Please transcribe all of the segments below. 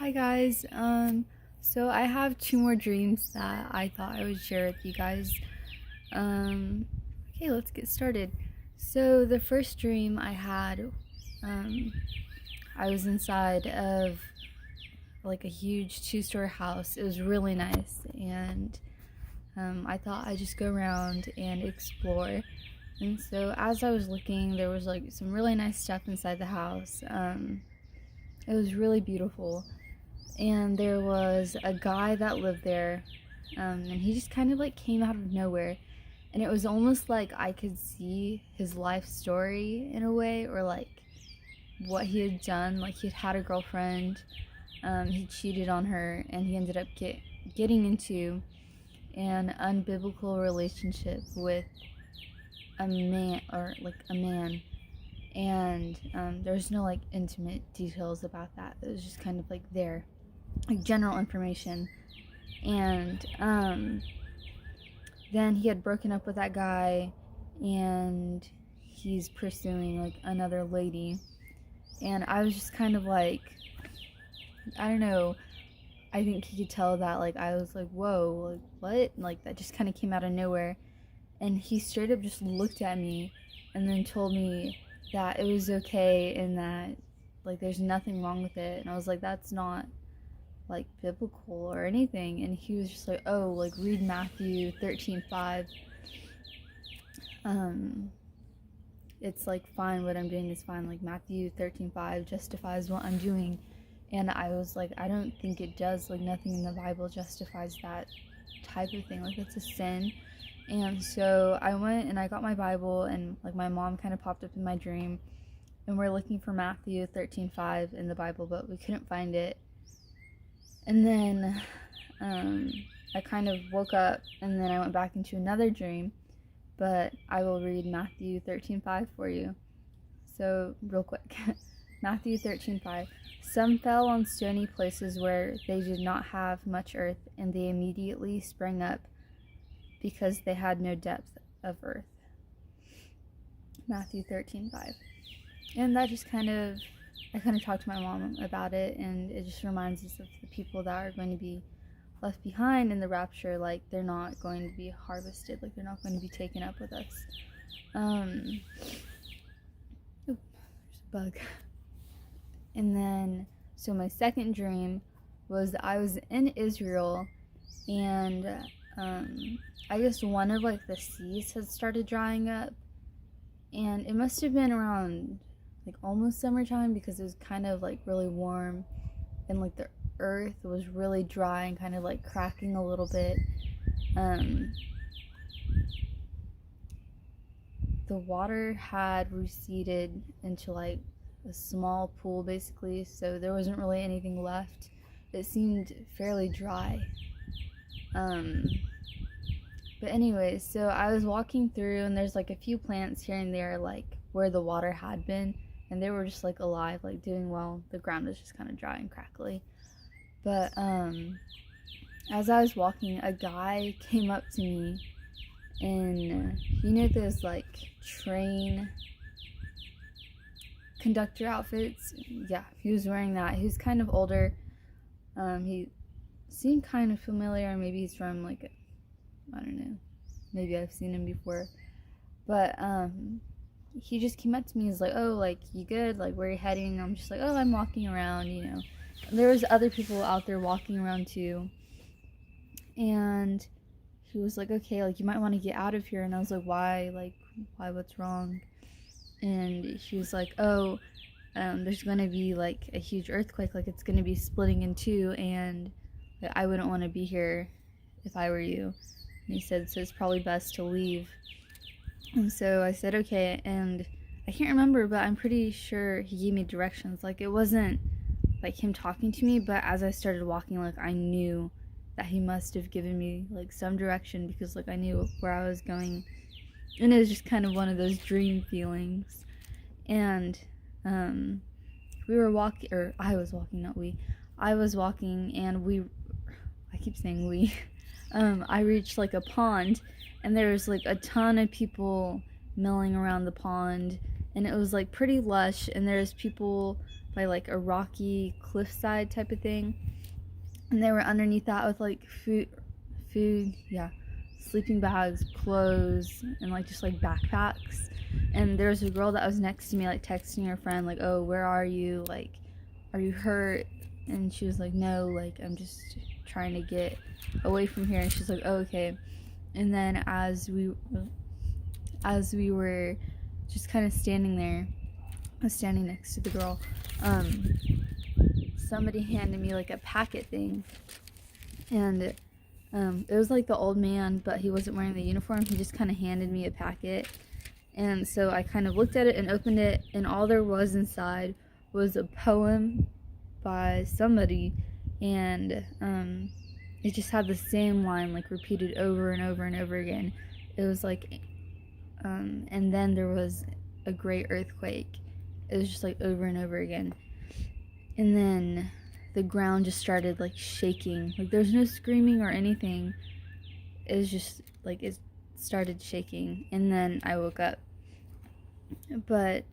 Hi guys. So I have two more dreams that I thought I would share with you guys. Um, okay, let's get started. So the first dream I had, um, I was inside of like a huge two-story house. It was really nice, and I thought I'd just go around and explore. And so as I was looking, there was like some really nice stuff inside the house. It was really beautiful. And there was a guy that lived there, and he just kind of like came out of nowhere, and it was almost like I could see his life story in a way, or like what he had done. Like he'd had a girlfriend, he cheated on her, and he ended up getting into an unbiblical relationship with a man, or like a man. And there's no like intimate details about that. It was just kind of like there, like general information. And then he had broken up with that guy, and he's pursuing like another lady. And I was just kind of like, I don't know, I think he could tell that like I was like, whoa, like what, like that just kind of came out of nowhere. And he straight up just looked at me and then told me that it was okay, and that like there's nothing wrong with it. And I was like, that's not like biblical or anything. And he was just like, oh, like read Matthew 13:5. It's like fine, what I'm doing is fine. Like Matthew 13:5 justifies what I'm doing. And I was like, I don't think it does. Like nothing in the Bible justifies that type of thing. Like it's a sin. And so I went and I got my Bible, and like my mom kind of popped up in my dream, and we're looking for Matthew 13:5 in the Bible, but we couldn't find it. And then I kind of woke up, and then I went back into another dream, but I will read Matthew 13:5 for you. So real quick, Matthew 13:5. Some fell on stony places where they did not have much earth, and they immediately sprang up because they had no depth of earth. Matthew 13:5. And that just I kind of talked to my mom about it, and it just reminds us of the people that are going to be left behind in the rapture. Like they're not going to be harvested, like they're not going to be taken up with us. Oh, there's a bug. And then, so my second dream was that I was in Israel, and I guess one of like the seas had started drying up, and it must have been around like almost summertime, because it was kind of like really warm, and like the earth was really dry and kind of like cracking a little bit. The water had receded into like a small pool basically, so there wasn't really anything left. It seemed fairly dry. But anyways, so I was walking through, and there's like a few plants here and there like where the water had been, and they were just like alive, like doing well. The ground was just kind of dry and crackly. But as I was walking, a guy came up to me, and you know those like train conductor outfits? Yeah, he was wearing that. He was kind of older. He seemed kind of familiar. Maybe he's from like I don't know, maybe I've seen him before. But he just came up to me. He's like, oh, like you good, like where are you heading? I'm just like, oh, I'm walking around, you know. There was other people out there walking around too, and he was like, okay, like you might want to get out of here. And I was like, why, what's wrong? And he was like, oh, there's gonna be like a huge earthquake, like it's gonna be splitting in two, and I wouldn't want to be here if I were you. And he said, so it's probably best to leave. And so I said, okay. And I can't remember, but I'm pretty sure he gave me directions. Like it wasn't like him talking to me, but as I started walking, like I knew that he must have given me like some direction, because like I knew where I was going. And it was just kind of one of those dream feelings. And we were walking, or I was walking, not we. I was walking, and I keep saying we. I reached like a pond, and there was like a ton of people milling around the pond, and it was like pretty lush, and there's people by like a rocky cliffside type of thing, and they were underneath that with like food, yeah, sleeping bags, clothes, and like just like backpacks. And there was a girl that was next to me, like texting her friend, like, oh, where are you, like, are you hurt? And she was like, no, like, I'm just trying to get away from here. And she's like, oh, okay. And then as we were just kind of standing there, I was standing next to the girl, somebody handed me like a packet thing, and it was like the old man, but he wasn't wearing the uniform. He just kind of handed me a packet, and so I kind of looked at it and opened it, and all there was inside was a poem by somebody, and it just had the same line like repeated over and over and over again. It was like, and then there was a great earthquake. It was just like over and over again. And then the ground just started like shaking. Like there's no screaming or anything. It was just like it started shaking. And then I woke up. But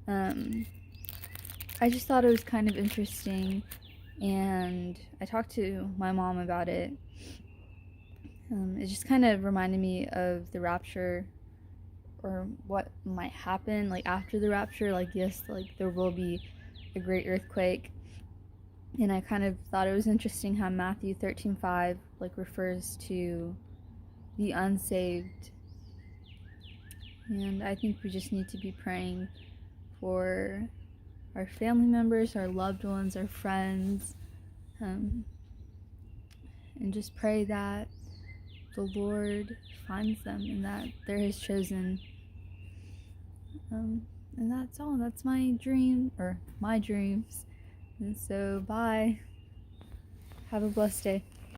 I just thought it was kind of interesting. And I talked to my mom about it. It just kind of reminded me of the rapture, or what might happen like after the rapture. Like, yes, like there will be a great earthquake, and I kind of thought it was interesting how Matthew 13:5 like refers to the unsaved, and I think we just need to be praying for our family members, our loved ones, our friends, and just pray that the Lord finds them and that they're His chosen. And that's all. That's my dream, or my dreams. And so, bye. Have a blessed day.